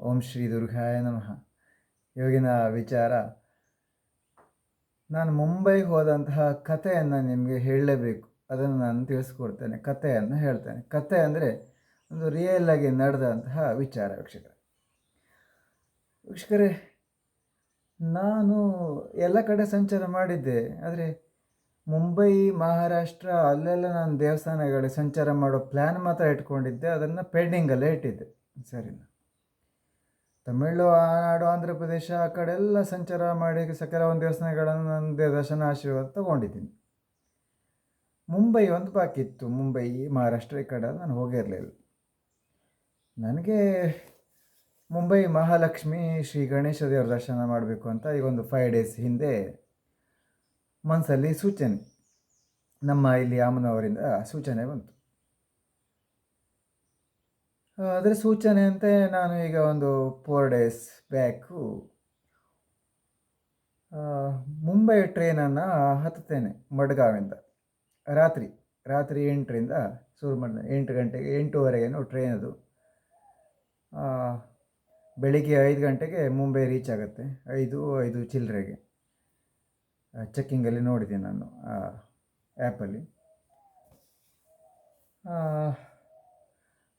ಓಂ ಶ್ರೀ ದುರ್ಗಾಯ ನಮಃ. ಇವಾಗಿನ ವಿಚಾರ, ನಾನು ಮುಂಬೈಗೆ ಹೋದಂತಹ ಕಥೆಯನ್ನು ನಿಮಗೆ ಹೇಳಲೇಬೇಕು. ಅದನ್ನು ನಾನು ತಿಳಿಸ್ಕೊಡ್ತೇನೆ, ಕಥೆಯನ್ನು ಹೇಳ್ತೇನೆ. ಕಥೆ ಅಂದರೆ ಒಂದು ರಿಯಲ್ ಆಗಿ ನಡೆದಂತಹ ವಿಚಾರ. ವೀಕ್ಷಕರೇ, ನಾನು ಎಲ್ಲ ಕಡೆ ಸಂಚಾರ ಮಾಡಿದ್ದೆ, ಆದರೆ ಮುಂಬೈ, ಮಹಾರಾಷ್ಟ್ರ ಅಲ್ಲೆಲ್ಲ ನಾನು ದೇವಸ್ಥಾನಗಳಿಗೆ ಸಂಚಾರ ಮಾಡೋ ಪ್ಲ್ಯಾನ್ ಮಾತ್ರ ಇಟ್ಕೊಂಡಿದ್ದೆ. ಅದನ್ನು ಪೆಂಡಿಂಗಲ್ಲೇ ಇಟ್ಟಿದ್ದೆ. ಸರಿನಾ? ತಮಿಳು ನಾಡು, ಆಂಧ್ರ ಪ್ರದೇಶ ಆ ಕಡೆ ಎಲ್ಲ ಸಂಚಾರ ಮಾಡಿ ಕೆಲವೊಂದು ದೇವಸ್ಥಾನಗಳನ್ನು ನನ್ನ ದರ್ಶನ ಆಶೀರ್ವಾದ ತೊಗೊಂಡಿದ್ದೀನಿ. ಮುಂಬೈ ಒಂದು ಬಾಕಿ ಇತ್ತು. ಮುಂಬೈ, ಮಹಾರಾಷ್ಟ್ರ ಈ ಕಡೆ ನಾನು ಹೋಗಿರಲಿಲ್ಲ. ನನಗೆ ಮುಂಬೈ ಮಹಾಲಕ್ಷ್ಮಿ ಶ್ರೀ ಗಣೇಶ ದೇವರ ದರ್ಶನ ಮಾಡಬೇಕು ಅಂತ ಈಗ ಒಂದು 5 days ಹಿಂದೆ ಮನಸ್ಸಲ್ಲಿ ಸೂಚನೆ, ನಮ್ಮ ಇಲ್ಲಿ ಅಮ್ಮನವರಿಂದ ಸೂಚನೆ ಬಂತು. ಅದರ ಸೂಚನೆಯಂತೆ ನಾನು ಈಗ ಒಂದು 4 days ಬ್ಯಾಕು ಮುಂಬೈ ಟ್ರೈನನ್ನು ಹತ್ತುತ್ತೇನೆ. ಮಡ್ಗಾವಿಂದ ರಾತ್ರಿ 8ರಿಂದ ಶುರು ಮಾಡಿದೆ. 8 ಗಂಟೆಗೆ, 8:30 ಟ್ರೈನ್ ಅದು. ಬೆಳಿಗ್ಗೆ 5 ಗಂಟೆಗೆ ಮುಂಬೈ ರೀಚ್ ಆಗುತ್ತೆ. 5 ಚಿಲ್ಲರೆಗೆ ಚೆಕ್ಕಿಂಗಲ್ಲಿ ನೋಡಿದ್ದೀನಿ ನಾನು ಆ್ಯಪಲ್ಲಿ.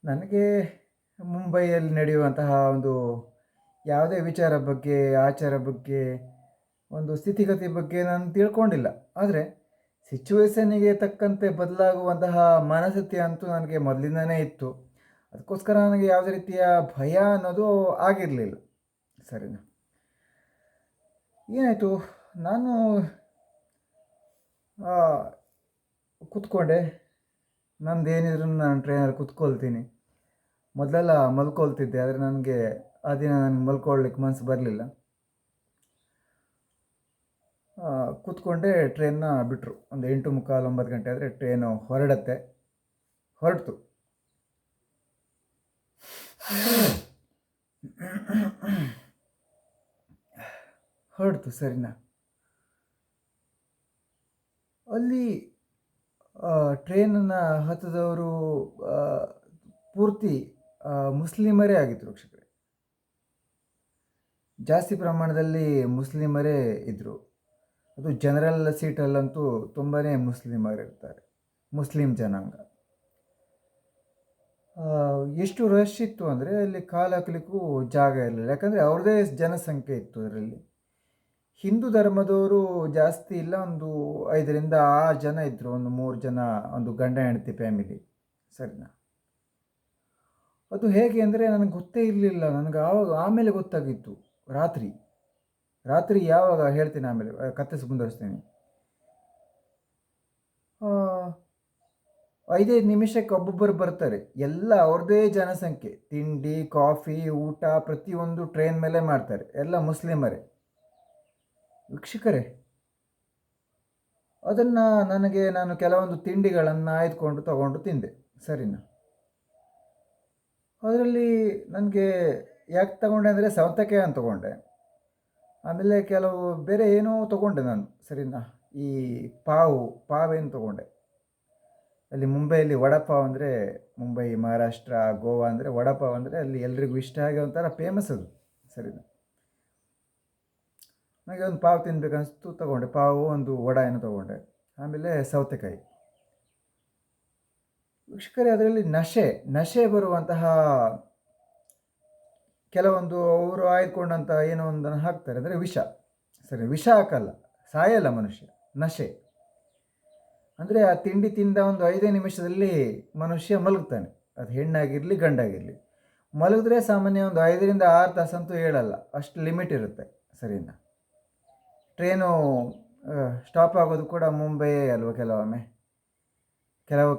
ನನಗೆ ಮುಂಬೈಯಲ್ಲಿ ನಡೆಯುವಂತಹ ಒಂದು ಯಾವುದೇ ವಿಚಾರ ಬಗ್ಗೆ, ಆಚಾರ ಬಗ್ಗೆ, ಒಂದು ಸ್ಥಿತಿಗತಿ ಬಗ್ಗೆ ನಾನು ತಿಳ್ಕೊಂಡಿಲ್ಲ. ಆದರೆ ಸಿಚುವೇಶನಿಗೆ ತಕ್ಕಂತೆ ಬದಲಾಗುವಂತಹ ಮನಸ್ಥಿತಿ ಅಂತೂ ನನಗೆ ಮೊದಲಿಂದನೇ ಇತ್ತು. ಅದಕ್ಕೋಸ್ಕರ ನನಗೆ ಯಾವುದೇ ರೀತಿಯ ಭಯ ಅನ್ನೋದು ಆಗಿರಲಿಲ್ಲ. ಸರಿನಾ? ಏನಾಯಿತು, ನಾನು ಕೂತ್ಕೊಂಡೆ. ನಂದೇನಿದ್ರು ನಾನು ಟ್ರೈನಲ್ಲಿ ಕೂತ್ಕೊಳ್ತೀನಿ. ಮೊದಲೆಲ್ಲ ಮಲ್ಕೊಳ್ತಿದ್ದೆ, ಆದರೆ ನನಗೆ ಆ ದಿನ ನನಗೆ ಮಲ್ಕೊಳ್ಳಿಕ್ಕೆ ಮನಸ್ಸು ಬರಲಿಲ್ಲ. ಕೂತ್ಕೊಂಡೆ. ಟ್ರೈನ್ನ ಬಿಟ್ಟರು. ಒಂದು 8:45, 9 ಗಂಟೆ ಆದರೆ ಟ್ರೈನು ಹೊರಡ್ತು. ಸರಿನಾ? ಅಲ್ಲಿ ಟ್ರೈನನ್ನು ಹತ್ತಿದವರು ಪೂರ್ತಿ ಮುಸ್ಲಿಮರೇ ಆಗಿದ್ದರು. ವೀಕ್ಷಕರೇ, ಜಾಸ್ತಿ ಪ್ರಮಾಣದಲ್ಲಿ ಮುಸ್ಲಿಮರೇ ಇದ್ದರು. ಅದು ಜನರಲ್ ಸೀಟಲ್ಲಂತೂ ತುಂಬಾ ಮುಸ್ಲಿಮರಿರ್ತಾರೆ, ಮುಸ್ಲಿಂ ಜನಾಂಗ. ಎಷ್ಟು ರಶ್ ಇತ್ತು ಅಂದರೆ ಅಲ್ಲಿ ಕಾಲು ಹಾಕಲಿಕ್ಕೂ ಜಾಗ ಇರಲಿಲ್ಲ. ಯಾಕಂದರೆ ಅವ್ರದ್ದೇ ಜನಸಂಖ್ಯೆ ಇತ್ತು ಅದರಲ್ಲಿ. ಹಿಂದೂ ಧರ್ಮದವರು ಜಾಸ್ತಿ ಇಲ್ಲ, ಒಂದು 5ರಿಂದ 6 ಜನ ಇದ್ದರು. ಒಂದು 3 ಜನ, ಒಂದು ಗಂಡ ಹೆಂಡತಿ ಫ್ಯಾಮಿಲಿ. ಸರಿನಾ? ಅದು ಹೇಗೆ ಅಂದರೆ ನನಗೆ ಗೊತ್ತೇ ಇರಲಿಲ್ಲ. ನನಗೆ ಆಮೇಲೆ ಗೊತ್ತಾಗಿತ್ತು. ರಾತ್ರಿ ಯಾವಾಗ ಹೇಳ್ತೀನಿ, ಆಮೇಲೆ ಕತ್ತೆ ಮುಂದುವರಿಸ್ತೀನಿ. 5 ನಿಮಿಷಕ್ಕೆ ಒಬ್ಬೊಬ್ಬರು ಬರ್ತಾರೆ. ಎಲ್ಲ ಅವ್ರದ್ದೇ ಜನಸಂಖ್ಯೆ. ತಿಂಡಿ, ಕಾಫಿ, ಊಟ ಪ್ರತಿಯೊಂದು ಟ್ರೈನ್ ಮೇಲೆ ಮಾಡ್ತಾರೆ. ಎಲ್ಲ ಮುಸ್ಲಿಮರೇ. ವೀಕ್ಷಕರೇ, ಅದನ್ನು ನಾನು ಕೆಲವೊಂದು ತಿಂಡಿಗಳನ್ನು ಆಯ್ದುಕೊಂಡು ತಗೊಂಡು ತಿಂದೆ. ಸರಿನಾ? ಅದರಲ್ಲಿ ನನಗೆ ಯಾಕೆ ತಗೊಂಡೆ ಅಂದರೆ ಸೌತೆಕಾಯಿ ಅಂತ ತಗೊಂಡೆ. ಆಮೇಲೆ ಕೆಲವು ಬೇರೆ ಏನೋ ತೊಗೊಂಡೆ ನಾನು. ಸರಿನಾ? ಈ ಪಾವೇನು ತೊಗೊಂಡೆ. ಅಲ್ಲಿ ಮುಂಬೈಯಲ್ಲಿ ವಡಪಾವ್ ಅಂದರೆ, ಮುಂಬೈ, ಮಹಾರಾಷ್ಟ್ರ, ಗೋವಾ ಅಂದರೆ ವಡಪಾವ್ ಅಂದರೆ ಅಲ್ಲಿ ಎಲ್ರಿಗೂ ಇಷ್ಟ ಆಗಿ ಒಂಥರ ಫೇಮಸ್ ಅದು. ಸರಿನಾ? ನನಗೆ ಒಂದು ಪಾವ್ ತಿನ್ಬೇಕನ್ನಿಸ್ತು, ತೊಗೊಂಡೆ. ಪಾವು, ಒಂದು ವಡ ಏನೋ ತೊಗೊಂಡೆ. ಆಮೇಲೆ ಸೌತೆಕಾಯಿ. ವೀಕ್ಷಕರೇ, ಅದರಲ್ಲಿ ನಶೆ ಬರುವಂತಹ ಕೆಲವೊಂದು ಅವರು ಆಯ್ದುಕೊಂಡಂಥ ಏನೋ ಒಂದನ್ನು ಹಾಕ್ತಾರೆ. ಅಂದರೆ ವಿಷ. ಸರಿ, ವಿಷ ಹಾಕಲ್ಲ, ಸಾಯಲ್ಲ ಮನುಷ್ಯ. ನಶೆ ಅಂದರೆ ಆ ತಿಂಡಿ ತಿಂದ ಒಂದು 5 ನಿಮಿಷದಲ್ಲಿ ಮನುಷ್ಯ ಮಲಗ್ತಾನೆ. ಅದು ಹೆಣ್ಣಾಗಿರಲಿ ಗಂಡಾಗಿರಲಿ. ಮಲಗಿದ್ರೆ ಸಾಮಾನ್ಯ ಒಂದು 5ರಿಂದ 6 ತಾಸಂತೂ ಹೇಳಲ್ಲ, ಅಷ್ಟು ಲಿಮಿಟ್ ಇರುತ್ತೆ. ಸರಿನಾ? ಟ್ರೈನು ಸ್ಟಾಪ್ ಆಗೋದು ಕೂಡ ಮುಂಬೈಯೇ ಅಲ್ವ ಕೆಲವೊಮ್ಮೆ.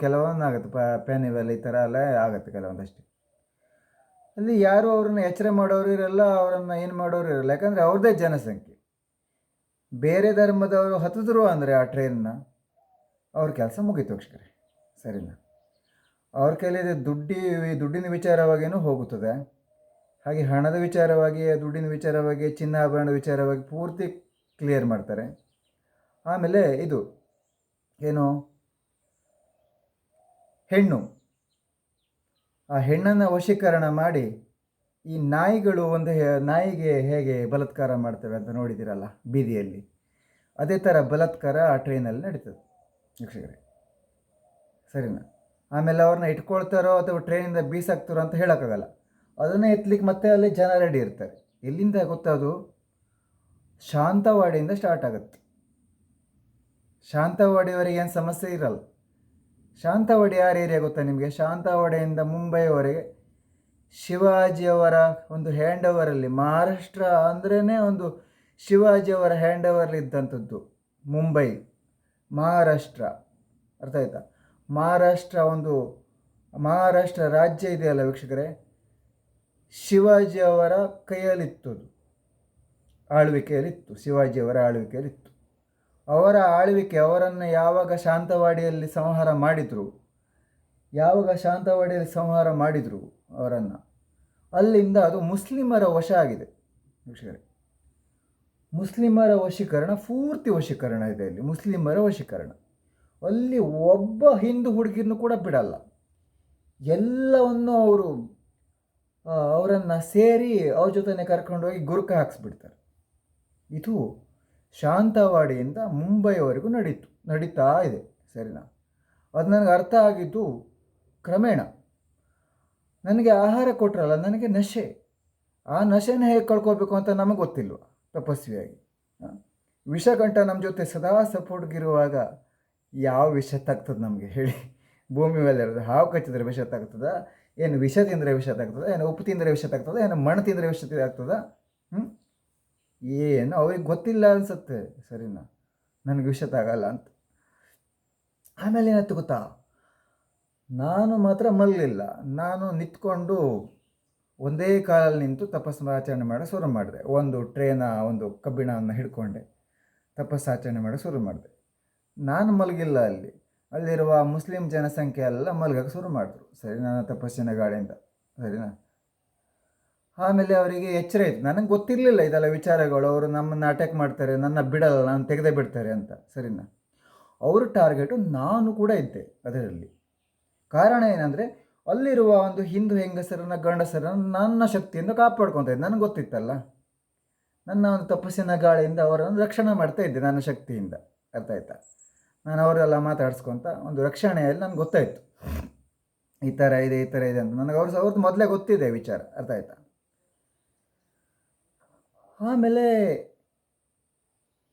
ಕೆಲವೊಂದು ಆಗುತ್ತೆ. ಪ್ಯಾನಿವೆಲ್ ಈ ಥರ ಎಲ್ಲ ಆಗುತ್ತೆ ಕೆಲವೊಂದಷ್ಟೇ. ಅಲ್ಲಿ ಯಾರು ಅವ್ರನ್ನ ಎಚ್ಚರ ಮಾಡೋರು ಇರಲ್ಲ, ಅವರನ್ನು ಏನು ಮಾಡೋರು ಇರಲ್ಲ. ಯಾಕಂದರೆ ಅವ್ರದ್ದೇ ಜನಸಂಖ್ಯೆ. ಬೇರೆ ಧರ್ಮದವರು ಹತ್ತಿದ್ರು ಅಂದರೆ ಆ ಟ್ರೈನ್ನ, ಅವ್ರ ಕೆಲಸ ಮುಗೀತು ವೀಕ್ಷಕರೇ. ಸರಿನಾ? ಅವ್ರ ಕೈಲಿ ದುಡ್ಡಿನ ವಿಚಾರವಾಗಿಯೂ ಹೋಗುತ್ತದೆ. ಹಾಗೆ ಹಣದ ವಿಚಾರವಾಗಿ, ದುಡ್ಡಿನ ವಿಚಾರವಾಗಿ, ಚಿನ್ನಾಭರಣದ ವಿಚಾರವಾಗಿ ಪೂರ್ತಿ ಕ್ಲಿಯರ್ ಮಾಡ್ತಾರೆ. ಆಮೇಲೆ ಇದು ಏನು, ಹೆಣ್ಣು, ಆ ಹೆಣ್ಣನ್ನು ವಶೀಕರಣ ಮಾಡಿ ಈ ನಾಯಿಗಳು ನಾಯಿಗೆ ಹೇಗೆ ಬಲಾತ್ಕಾರ ಮಾಡ್ತವೆ ಅಂತ ನೋಡಿದ್ದೀರಲ್ಲ ಬೀದಿಯಲ್ಲಿ, ಅದೇ ಥರ ಬಲಾತ್ಕಾರ ಆ ಟ್ರೈನಲ್ಲಿ ನಡೀತದೆ ವೀಕ್ಷಕರೇ. ಸರಿನಾ? ಆಮೇಲೆ ಅವ್ರನ್ನ ಇಟ್ಕೊಳ್ತಾರೋ ಅಥವಾ ಟ್ರೈನಿಂದ ಬೀಸಾಕ್ತಾರೋ ಅಂತ ಹೇಳೋಕ್ಕಾಗಲ್ಲ. ಅದನ್ನೇ ಎತ್ತಲಿಕ್ಕೆ ಮತ್ತೆ ಅಲ್ಲಿ ಜನ ರೆಡಿ ಇರ್ತಾರೆ. ಎಲ್ಲಿಂದ ಗೊತ್ತದು? ಶಾಂತವಾಡಿಯಿಂದ ಸ್ಟಾರ್ಟ್ ಆಗುತ್ತೆ. ಶಾಂತವಾಡಿಯವರೆಗೆ ಏನು ಸಮಸ್ಯೆ ಇರಲ್ಲ. ಶಾಂತವಾಡಿ ಯಾರ ಏರಿಯಾ ಗೊತ್ತಾ ನಿಮಗೆ? ಶಾಂತವಾಡಿಯಿಂದ ಮುಂಬೈವರೆಗೆ ಶಿವಾಜಿಯವರ ಒಂದು ಹ್ಯಾಂಡ್ ಓವರಲ್ಲಿ, ಮಹಾರಾಷ್ಟ್ರ ಅಂದ್ರೇ ಒಂದು ಶಿವಾಜಿಯವರ ಹ್ಯಾಂಡ್ ಓವರಲ್ಲಿ ಇದ್ದಂಥದ್ದು ಮುಂಬೈ, ಮಹಾರಾಷ್ಟ್ರ. ಅರ್ಥ ಆಯ್ತಾ? ಮಹಾರಾಷ್ಟ್ರ ರಾಜ್ಯ ಇದೆಯಲ್ಲ ವೀಕ್ಷಕರೇ, ಶಿವಾಜಿಯವರ ಕೈಯಲ್ಲಿತ್ತು, ಆಳ್ವಿಕೆಯಲ್ಲಿತ್ತು. ಶಿವಾಜಿಯವರ ಆಳ್ವಿಕೆಯಲ್ಲಿತ್ತು. ಅವರ ಆಳ್ವಿಕೆ, ಅವರನ್ನು ಯಾವಾಗ ಶಾಂತವಾಡಿಯಲ್ಲಿ ಸಂಹಾರ ಮಾಡಿದರು ಅವರನ್ನು, ಅಲ್ಲಿಂದ ಅದು ಮುಸ್ಲಿಮರ ವಶ ಆಗಿದೆ ವೀಕ್ಷಕರೇ. ಮುಸ್ಲಿಮರ ವಶೀಕರಣ, ಪೂರ್ತಿ ವಶೀಕರಣ ಇದೆ ಅಲ್ಲಿ, ಮುಸ್ಲಿಮರ ವಶೀಕರಣ. ಅಲ್ಲಿ ಒಬ್ಬ ಹಿಂದೂ ಹುಡುಗಿರನ್ನು ಕೂಡ ಬಿಡಲ್ಲ. ಎಲ್ಲವನ್ನು ಅವರನ್ನು ಸೇರಿ ಅವ್ರ ಜೊತೆನೆ ಕರ್ಕೊಂಡೋಗಿ ಗುರುಕ ಹಾಕ್ಸ್ಬಿಡ್ತಾರೆ. ಇದು ಶಾಂತವಾಡಿಯಿಂದ ಮುಂಬೈವರೆಗೂ ನಡೀತಾ ಇದೆ. ಸರಿನಾ? ಅದು ನನಗೆ ಅರ್ಥ ಆಗಿದ್ದು ಕ್ರಮೇಣ. ನನಗೆ ಆಹಾರ ಕೊಟ್ಟರಲ್ಲ, ನನಗೆ ನಶೆ. ಆ ನಶೆನ ಹೇಗೆ ಕಳ್ಕೊಳ್ಬೇಕು ಅಂತ ನಮಗೆ ಗೊತ್ತಿಲ್ವ ತಪಸ್ವಿಯಾಗಿ. ವಿಷಕಂಠ ನಮ್ಮ ಜೊತೆ ಸದಾ ಸಪೋರ್ಟ್ಗಿರುವಾಗ ಯಾವ ವಿಷ ತಾಗ್ತದೆ ನಮಗೆ ಹೇಳಿ? ಭೂಮಿ ಮೇಲೆ ಇರೋದು ಹಾವು ಕಚ್ಚಿದ್ರೆ ವಿಷ ತಾಗ್ತದ? ಏನು ವಿಷ ತಿಂದರೆ ವಿಷ ತಾಗ್ತದ? ಏನು ಉಪ್ಪು ತಿಂದರೆ ವಿಷ ತಾಗ್ತದ? ಏನು ಮಣ್ಣು ತಿಂದರೆ ವಿಷ ಆಗ್ತದ? ಏನು ಅವ್ರಿಗೆ ಗೊತ್ತಿಲ್ಲ ಅನ್ಸುತ್ತೆ. ಸರಿನಾ? ನನಗೆ ವಿಷ ತಾಗಲ್ಲ ಅಂತ. ಆಮೇಲೆ ಏನಾಯ್ತು ಗೊತ್ತಾ? ನಾನು ಮಾತ್ರ ಮಲಗಲಿಲ್ಲ. ನಾನು ನಿಂತ್ಕೊಂಡು ಒಂದೇ ಕಾಲಲ್ಲಿ ನಿಂತು ತಪಸ್ಸಾಚರಣೆ ಮಾಡೋಕ್ಕೆ ಶುರು ಮಾಡಿದೆ. ಒಂದು ಕಬ್ಬಿಣವನ್ನು ಹಿಡ್ಕೊಂಡೆ ತಪಸ್ಸಾಚರಣೆ ಮಾಡೋಕ್ಕೆ ಶುರು ಮಾಡಿದೆ. ನಾನು ಮಲಗಿಲ್ಲ. ಅಲ್ಲಿರುವ ಮುಸ್ಲಿಂ ಜನಸಂಖ್ಯೆ ಎಲ್ಲ ಮಲಗಕ್ಕೆ ಶುರು ಮಾಡಿದ್ರು. ಸರಿ, ನನ್ನ ತಪಸ್ಸಿನ ಗಾಳಿಯಿಂದ. ಸರಿನಾ? ಆಮೇಲೆ ಅವರಿಗೆ ಎಚ್ಚರ ಇತ್ತು. ನನಗೆ ಗೊತ್ತಿರಲಿಲ್ಲ ಇದೆಲ್ಲ ವಿಚಾರಗಳು. ಅವರು ನಮ್ಮನ್ನು ಅಟ್ಯಾಕ್ ಮಾಡ್ತಾರೆ, ನನ್ನ ಬಿಡಲ್ಲ, ನಾನು ತೆಗೆದೇ ಬಿಡ್ತಾರೆ ಅಂತ. ಸರಿನಾ? ಅವ್ರ ಟಾರ್ಗೆಟು ನಾನು ಕೂಡ ಇದ್ದೆ ಅದರಲ್ಲಿ. ಕಾರಣ ಏನಂದರೆ, ಅಲ್ಲಿರುವ ಒಂದು ಹಿಂದೂ ಹೆಂಗಸರನ್ನ ಗಂಡಸರನ್ನು ನನ್ನ ಶಕ್ತಿಯಿಂದ ಕಾಪಾಡ್ಕೊತಾ ಇದ್ದೆ. ನನಗೆ ಗೊತ್ತಿತ್ತಲ್ಲ, ನನ್ನ ಒಂದು ತಪಸ್ಸಿನ ಗಾಳಿಯಿಂದ ಅವರನ್ನು ರಕ್ಷಣೆ ಮಾಡ್ತಾ ಇದ್ದೆ ನನ್ನ ಶಕ್ತಿಯಿಂದ. ಅರ್ಥ ಆಯ್ತಾ? ನಾನು ಅವರೆಲ್ಲ ಮಾತಾಡಿಸ್ಕೊತ ಒಂದು ರಕ್ಷಣೆಯಲ್ಲಿ ನನಗೆ ಗೊತ್ತಾಯಿತು, ಈ ಥರ ಇದೆ ಅಂತ. ನನಗೆ ಅವ್ರದ್ದು ಮೊದಲೇ ಗೊತ್ತಿದೆ ವಿಚಾರ. ಅರ್ಥ ಆಯ್ತಾ? ಆಮೇಲೆ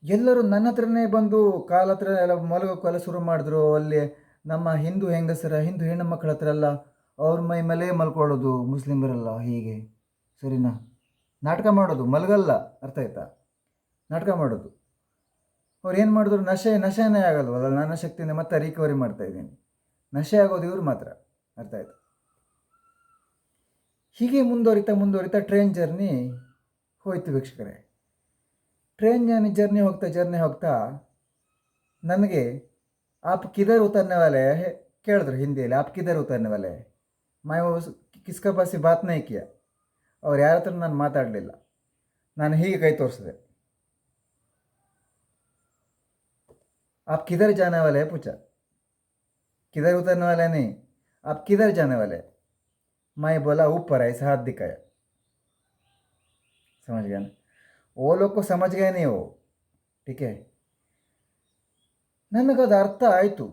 ಎಲ್ಲರೂ ನನ್ನ ಹತ್ರನೇ ಬಂದು ಕಾಲ ಹತ್ರ ಎಲ್ಲ ಮಲಗೋಕ್ಕೆಲ್ಲ ಶುರು ಮಾಡಿದ್ರು. ಅಲ್ಲಿ ನಮ್ಮ ಹಿಂದೂ ಹೆಣ್ಣು ಮಕ್ಕಳ ಹತ್ರ ಎಲ್ಲ ಅವ್ರ ಮೈ ಮೇಲೆ ಮಲ್ಕೊಳ್ಳೋದು ಮುಸ್ಲಿಮರೆಲ್ಲ ಹೀಗೆ. ಸರಿನಾ? ನಾಟಕ ಮಾಡೋದು, ಮಲಗಲ್ಲ. ಅರ್ಥ ಆಯ್ತಾ? ನಾಟಕ ಮಾಡೋದು. ಅವ್ರು ಏನು ಮಾಡಿದ್ರು? ನಶೆನೇ ಆಗಲ್ವಲ್ಲ, ನನ್ನ ಶಕ್ತಿಯಿಂದ ಮತ್ತೆ ರಿಕವರಿ ಮಾಡ್ತಾಯಿದ್ದೀನಿ. ನಶೆ ಆಗೋದು ಇವ್ರು ಮಾತ್ರ. ಅರ್ಥ ಆಯ್ತು? ಹೀಗೆ ಮುಂದುವರಿತಾ ಟ್ರೈನ್ ಜರ್ನಿ ಹೋಯ್ತು ವೀಕ್ಷಕರೇ. ಟ್ರೈನ್ ಜರ್ನಿ ಹೋಗ್ತಾ ನನಗೆ ಆಪ್ ಕಿಧರ್ ಉತರ್ನೆ ವಾಲೆ ಕೇಳಿದ್ರು ಹಿಂದಿಯಲ್ಲಿ. ಆಪ್ ಕಿಧರ್ ಉತರ್ನೆ ವಾಲೆ? ಮೈ ಕಿಸ್ಕ ಪಾಸಿ ಬಾತ್ ನೈ ಕಿಯಾ. ಅವ್ರು ಯಾರ ಹತ್ರ ನಾನು ಮಾತಾಡಲಿಲ್ಲ. ನಾನು ಹೀಗೆ ಕೈ ತೋರಿಸಿದೆ. आप किधर जाने वाले हैं पूछा. किधर उतरने वाले नहीं, आप किधर जाने वाले? मैं बोला ऊपर, ऐसा हाथ दिखाया. समझ गया ना? वो लोग को समझ गए नहीं वो. ठीक है? ನನಗದು ಅರ್ಥ ಆಯಿತು,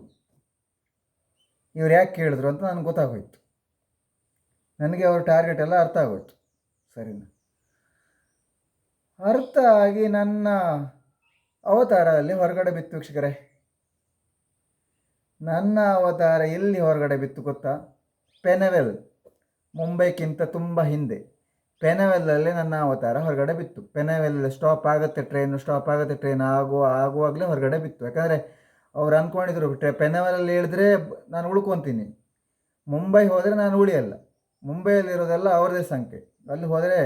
ಇವ್ರು ಯಾಕೆ ಕೇಳಿದ್ರು ಅಂತ ನನಗೆ ಗೊತ್ತಾಗೋಯ್ತು. ನನಗೆ ಅವ್ರ ಟಾರ್ಗೆಟ್ ಎಲ್ಲ ಅರ್ಥ ಆಗೋಯ್ತು. ಸರಿನಾ? ಅರ್ಥ ಆಗಿ ನನ್ನ ಅವತಾರ ಅಲ್ಲಿ ಹೊರಗಡೆ ಬಿತ್ತು ವೀಕ್ಷಕರೇ. ನನ್ನ ಅವತಾರ ಎಲ್ಲಿ ಹೊರಗಡೆ ಬಿತ್ತು ಗೊತ್ತಾ? ಪೆನವೆಲ್, ಮುಂಬೈಕ್ಕಿಂತ ತುಂಬ ಹಿಂದೆ ಪೆನವೆಲ್ಲಲ್ಲಿ ನನ್ನ ಅವತಾರ ಹೊರಗಡೆ ಬಿತ್ತು. ಪೆನವೆಲ್ ಸ್ಟಾಪ್ ಆಗುತ್ತೆ ಟ್ರೈನ್ ಆಗುವಾಗಲೇ ಹೊರಗಡೆ ಬಿತ್ತು. ಯಾಕಂದರೆ ಅವ್ರು ಅಂದ್ಕೊಂಡಿದ್ರು ಪೆನವೆಲಲ್ಲಿ ಹೇಳಿದ್ರೆ ನಾನು ಉಳ್ಕೊತೀನಿ, ಮುಂಬೈ ಹೋದರೆ ನಾನು ಉಳಿಯಲ್ಲ. ಮುಂಬೈಯಲ್ಲಿರೋದೆಲ್ಲ ಅವ್ರದ್ದೇ ಸಂಖ್ಯೆ. ಅಲ್ಲಿ ಹೋದರೆ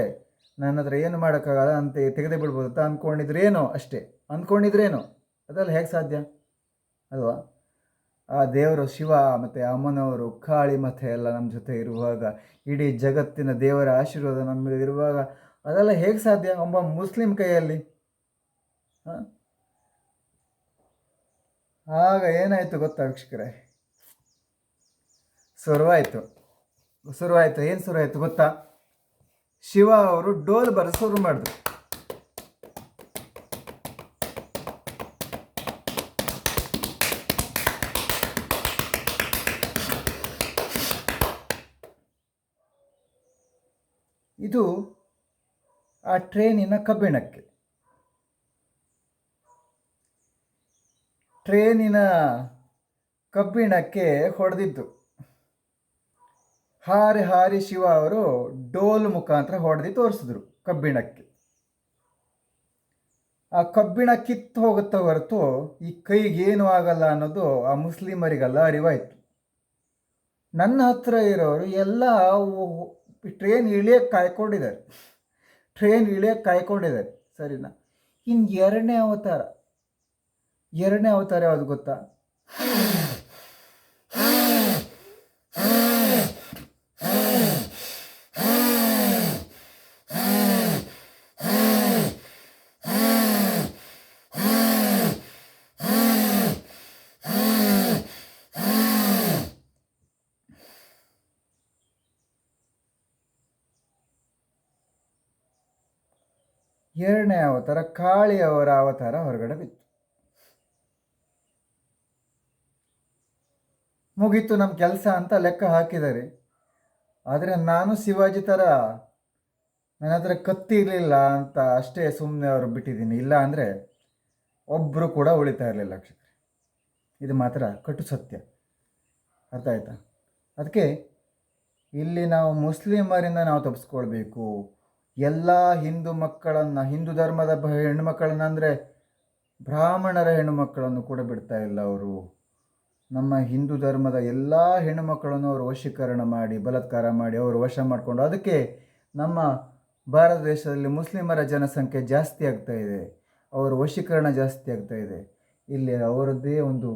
ನನ್ನ ಹತ್ರ ಏನು ಮಾಡೋಕ್ಕಾಗಲ್ಲ ಅಂತ ತೆಗೆದೇ ಬಿಡ್ಬೋದು ಅಂತ ಅಂದ್ಕೊಂಡಿದ್ರೇನೋ ಅದೆಲ್ಲ ಹೇಗೆ ಸಾಧ್ಯ ಅಲ್ವಾ? ಆ ದೇವರು ಶಿವ ಮತ್ತು ಅಮ್ಮನವರು ಕಾಳಿ ಮತ್ತು ಎಲ್ಲ ನಮ್ಮ ಜೊತೆ ಇರುವಾಗ, ಇಡೀ ಜಗತ್ತಿನ ದೇವರ ಆಶೀರ್ವಾದ ನಮ್ಮ ಮೇಲೆ ಇರುವಾಗ ಅದೆಲ್ಲ ಹೇಗೆ ಸಾಧ್ಯ ಒಬ್ಬ ಮುಸ್ಲಿಂ ಕೈಯಲ್ಲಿ? ಆಗ ಏನಾಯಿತು ಗೊತ್ತಾ ವೀಕ್ಷಕರೇ? ಶುರುವಾಯಿತು. ಏನು ಶುರುವಾಯಿತು ಗೊತ್ತಾ? ಶಿವ ಅವರು ಡೋಲ್ ಬರ ಶುರು ಮಾಡಿದ್ರು. ಇದು ಆ ಟ್ರೈನಿನ ಕಬ್ಬಿಣಕ್ಕೆ ಹೊಡೆದಿದ್ದು. ಹಾರಿ ಹಾರಿ ಶಿವ ಅವರು ಡೋಲ್ ಮುಖಾಂತರ ಹೊಡೆದು ತೋರಿಸಿದ್ರು ಕಬ್ಬಿಣಕ್ಕೆ. ಆ ಕಬ್ಬಿಣ ಕಿತ್ತು ಹೋಗುತ್ತಾ ಹೊರತು ಈ ಕೈಗೇನು ಆಗಲ್ಲ ಅನ್ನೋದು ಆ ಮುಸ್ಲಿಮರಿಗೆಲ್ಲ ಅರಿವಾಯಿತು. ನನ್ನ ಹತ್ರ ಇರೋರು ಎಲ್ಲ ಟ್ರೈನ್ ಇಳಿಯಕ್ಕೆ ಕಾಯ್ಕೊಂಡಿದ್ದಾರೆ. ಸರಿನಾ? ಇನ್ನು ಎರಡನೇ ಅವತಾರ ಯಾವುದು ಗೊತ್ತಾ? ಎರಡನೇ ಅವತಾರ ಕಾಳಿಯವರ ಅವತಾರ ಹೊರಗಡೆ ಬಿತ್ತು. ಮುಗೀತು ನಮ್ಮ ಕೆಲಸ ಅಂತ ಲೆಕ್ಕ ಹಾಕಿದ್ದಾರೆ. ಆದರೆ ನಾನು ಶಿವಾಜಿ ಥರ ನನ್ನ ಹತ್ರ ಕತ್ತಿ ಇರಲಿಲ್ಲ ಅಂತ ಅಷ್ಟೇ ಸುಮ್ಮನೆ ಅವರು ಬಿಟ್ಟಿದ್ದೀನಿ. ಇಲ್ಲ ಅಂದರೆ ಒಬ್ಬರು ಕೂಡ ಉಳಿತಾ ಇರಲಿಲ್ಲ ಅಕ್ಷತೆ. ಇದು ಮಾತ್ರ ಕಟು ಸತ್ಯ. ಅರ್ಥ ಆಯ್ತಾ? ಅದಕ್ಕೆ ಇಲ್ಲಿ ನಾವು ಮುಸ್ಲಿಮರಿಂದ ನಾವು ತಪ್ಪಿಸ್ಕೊಳ್ಬೇಕು. ಎಲ್ಲ ಹಿಂದೂ ಧರ್ಮದ ಹೆಣ್ಣುಮಕ್ಕಳನ್ನು ಅಂದರೆ ಬ್ರಾಹ್ಮಣರ ಹೆಣ್ಣುಮಕ್ಕಳನ್ನು ಕೂಡ ಬಿಡ್ತಾ ಇಲ್ಲ ಅವರು. ನಮ್ಮ ಹಿಂದೂ ಧರ್ಮದ ಎಲ್ಲ ಹೆಣ್ಣುಮಕ್ಕಳನ್ನು ಅವರು ವಶೀಕರಣ ಮಾಡಿ ಬಲಾತ್ಕಾರ ಮಾಡಿ ಅವರು ವಶ ಮಾಡಿಕೊಂಡು, ಅದಕ್ಕೆ ನಮ್ಮ ಭಾರತ ದೇಶದಲ್ಲಿ ಮುಸ್ಲಿಮರ ಜನಸಂಖ್ಯೆ ಜಾಸ್ತಿ ಆಗ್ತಾ ಇದೆ, ಅವರ ವಶೀಕರಣ ಜಾಸ್ತಿ ಆಗ್ತಾ ಇದೆ. ಇಲ್ಲಿ ಅವರದ್ದೇ ಒಂದು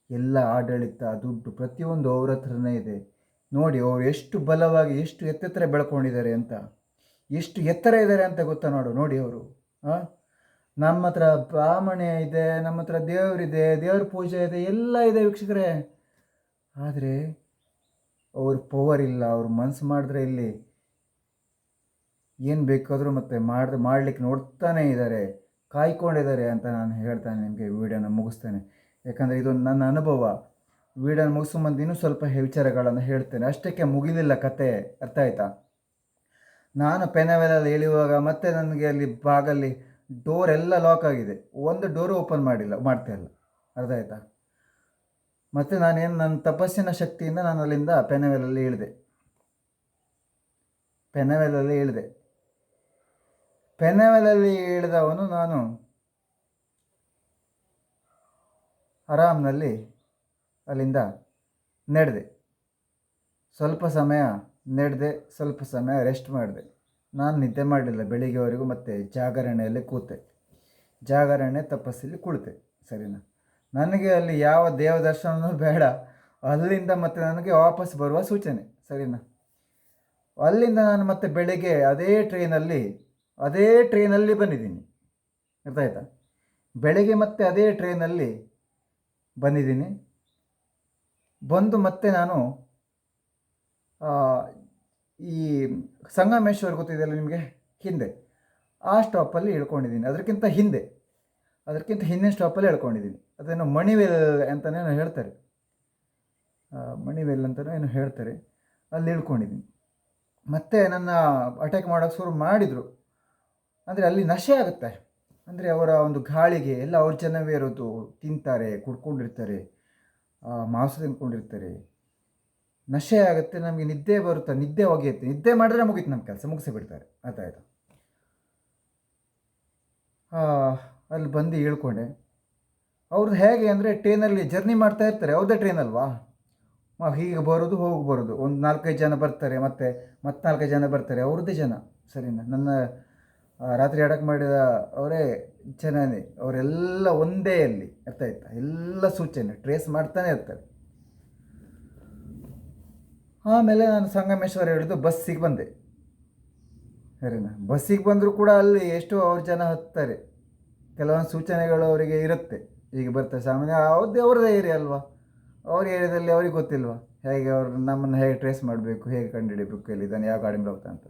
ಎಲ್ಲ ಆಡಳಿತ, ದುಡ್ಡು, ಪ್ರತಿಯೊಂದು ಅವ್ರ ಹತ್ರನೇ ಇದೆ. ನೋಡಿ ಅವರು ಎಷ್ಟು ಬಲವಾಗಿ ಎಷ್ಟು ಎತ್ತರ ಬೆಳ್ಕೊಂಡಿದ್ದಾರೆ ಅಂತ, ಎಷ್ಟು ಎತ್ತರ ಇದ್ದಾರೆ ಅಂತ ಗೊತ್ತಾ? ನೋಡಿ ಅವರು ನಮ್ಮ ಹತ್ರ ಬ್ರಾಹ್ಮಣ್ಯ ಇದೆ, ನಮ್ಮ ಹತ್ರ ದೇವರಿದೆ, ದೇವ್ರ ಪೂಜೆ ಇದೆ, ಎಲ್ಲ ಇದೆ ವೀಕ್ಷಕರೇ. ಆದರೆ ಅವ್ರ ಪವರ್ ಇಲ್ಲ. ಅವ್ರು ಮನಸ್ಸು ಮಾಡಿದ್ರೆ ಇಲ್ಲಿ ಏನು ಬೇಕಾದರೂ ಮತ್ತೆ ಮಾಡಲಿಕ್ಕೆ ನೋಡ್ತಾನೇ ಇದ್ದಾರೆ, ಕಾಯ್ಕೊಂಡಿದ್ದಾರೆ ಅಂತ ನಾನು ಹೇಳ್ತಾನೆ. ನಿಮಗೆ ವಿಡಿಯೋನ ಮುಗಿಸ್ತೇನೆ, ಯಾಕಂದರೆ ಇದೊಂದು ನನ್ನ ಅನುಭವ. ವಿಡಿಯೋನ ಮುಗಿಸೋ ಮುಂದೆ ಇನ್ನೂ ಸ್ವಲ್ಪ ವಿಚಾರಗಳನ್ನು ಹೇಳ್ತೇನೆ. ಅಷ್ಟಕ್ಕೆ ಮುಗಿಲಿಲ್ಲ ಕತೆ. ಅರ್ಥ ಆಯ್ತಾ? ನಾನು ಪೆನವೆಲಲ್ಲಿ ಇಳಿಯುವಾಗ ಮತ್ತೆ ನನಗೆ ಅಲ್ಲಿ ಬಾಗಲ್ಲಿ ಡೋರ್ ಎಲ್ಲ ಲಾಕ್ ಆಗಿದೆ, ಒಂದು ಡೋರು ಓಪನ್ ಮಾಡ್ತಾ ಇಲ್ಲ. ಅರ್ಥ ಆಯ್ತಾ? ಮತ್ತು ನನ್ನ ತಪಸ್ಸಿನ ಶಕ್ತಿಯಿಂದ ನಾನು ಅಲ್ಲಿಂದ ಪೆನವೆಲಲ್ಲಿ ಇಳಿದೆ. ಪೆನವೆಲಲ್ಲಿ ಇಳಿದವನು ನಾನು ಆರಾಮ್ನಲ್ಲಿ ಅಲ್ಲಿಂದ ನಡೆದೆ. ಸ್ವಲ್ಪ ಸಮಯ ನಡೆದೆ, ಸ್ವಲ್ಪ ಸಮಯ ರೆಸ್ಟ್ ಮಾಡಿದೆ. ನಾನು ನಿದ್ದೆ ಮಾಡಲಿಲ್ಲ ಬೆಳಿಗ್ಗೆವರೆಗೂ. ಮತ್ತು ಜಾಗರಣೆಯಲ್ಲಿ ಕೂತೆ, ಜಾಗರಣೆ ತಪಸ್ಸಲ್ಲಿ ಕುಳಿತೆ. ಸರಿನಾ? ನನಗೆ ಅಲ್ಲಿ ಯಾವ ದೇವ ದರ್ಶನವೂ ಬೇಡ. ಅಲ್ಲಿಂದ ಮತ್ತೆ ನನಗೆ ವಾಪಸ್ ಬರುವ ಸೂಚನೆ. ಸರಿನಾ? ಅಲ್ಲಿಂದ ನಾನು ಮತ್ತೆ ಬೆಳಿಗ್ಗೆ ಅದೇ ಟ್ರೈನಲ್ಲಿ ಬಂದಿದ್ದೀನಿ. ಅರ್ಥ ಆಯ್ತಾ? ಬೆಳಗ್ಗೆ ಮತ್ತೆ ಅದೇ ಟ್ರೈನಲ್ಲಿ ಬಂದಿದ್ದೀನಿ. ಬಂದು ಮತ್ತೆ ನಾನು ಈ ಸಂಗಮೇಶ್ವರ್ ಗೊತ್ತಿದೆಯಲ್ಲ ನಿಮಗೆ, ಹಿಂದೆ ಆ ಸ್ಟಾಪಲ್ಲಿ ಇಳ್ಕೊಂಡಿದ್ದೀನಿ. ಅದಕ್ಕಿಂತ ಹಿಂದಿನ ಸ್ಟಾಪಲ್ಲಿ ಇಳ್ಕೊಂಡಿದ್ದೀನಿ. ಅದನ್ನು ಮಣಿವೆಲ್ ಅಂತಲೇ ಹೇಳ್ತಾರೆ, ಅಲ್ಲಿ ಇಳ್ಕೊಂಡಿದ್ದೀನಿ. ಮತ್ತೆ ನನ್ನ ಅಟ್ಯಾಕ್ ಮಾಡೋಕ್ಕೆ ಶುರು ಮಾಡಿದರು. ಅಂದರೆ ಅಲ್ಲಿ ನಶೆ ಆಗುತ್ತೆ. ಅಂದರೆ ಅವರ ಒಂದು ಗಾಳಿಗೆ ಎಲ್ಲ ಅವ್ರ ಜನವೇ ಇರೋದು, ತಿಂತಾರೆ, ಕುಡ್ಕೊಂಡಿರ್ತಾರೆ, ಮಾಂಸ ತಿಂದ್ಕೊಂಡಿರ್ತಾರೆ, ನಶೆ ಆಗುತ್ತೆ. ನಮಗೆ ನಿದ್ದೆ ಬರುತ್ತೆ, ನಿದ್ದೆ ಒಗೆಯುತ್ತೆ. ನಿದ್ದೆ ಮಾಡಿದ್ರೆ ಮುಗೀತು, ನಮ್ಮ ಕೆಲಸ ಮುಗಿಸಿಬಿಡ್ತಾರೆ. ಅರ್ಥ ಆಯಿತು? ಅಲ್ಲಿ ಬಂದು ಇಳ್ಕೊಂಡೆ. ಅವ್ರದ್ದು ಹೇಗೆ ಅಂದರೆ ಟ್ರೈನಲ್ಲಿ ಜರ್ನಿ ಮಾಡ್ತಾ ಇರ್ತಾರೆ, ಅವ್ರದ್ದೇ ಟ್ರೈನ್ ಅಲ್ವಾ, ಹೀಗೆ ಬರೋದು ಹೋಗಿ ಬರೋದು. ಒಂದು 4-5 ಜನ ಬರ್ತಾರೆ, ಮತ್ತೆ 4-5 ಜನ ಬರ್ತಾರೆ, ಅವ್ರದ್ದೇ ಜನ. ಸರಿನಾ? ನನ್ನ ರಾತ್ರಿ ಅಡಕ್ ಮಾಡಿದ ಅವರೇ ಜನನೇ, ಅವರೆಲ್ಲ ಒಂದೇ ಅಲ್ಲಿ. ಅರ್ಥ ಆಯ್ತಾ? ಎಲ್ಲ ಸೂಚನೆ ಟ್ರೇಸ್ ಮಾಡ್ತಾನೆ ಇರ್ತಾರೆ. ಆಮೇಲೆ ನಾನು ಸಂಗಮೇಶ್ವರ ಹಿಡಿದು ಬಸ್ಸಿಗೆ ಬಂದೆ. ಸರಿನಾ? ಬಸ್ಸಿಗೆ ಬಂದರೂ ಕೂಡ ಅಲ್ಲಿ ಎಷ್ಟೋ ಅವ್ರ ಜನ ಹತ್ತಾರೆ. ಕೆಲವೊಂದು ಸೂಚನೆಗಳು ಅವರಿಗೆ ಇರುತ್ತೆ, ಈಗ ಬರ್ತಾರೆ. ಸಾಮಾನ್ಯ ಅವ್ರದ್ದೇ ಏರಿಯಾ ಅಲ್ವಾ, ಅವ್ರ ಏರಿಯಾದಲ್ಲಿ ಅವ್ರಿಗೆ ಗೊತ್ತಿಲ್ವಾ ಹೇಗೆ ನಮ್ಮನ್ನು ಹೇಗೆ ಟ್ರೇಸ್ ಮಾಡಬೇಕು, ಹೇಗೆ ಕಂಡುಹಿಡಿಯಬೇಕು, ಎಲ್ಲಿದ್ದಾನೆ, ಯಾವ ಗಾಡಿ ಮೇಲೆ ಹೋಗ್ತಾ ಅಂತ.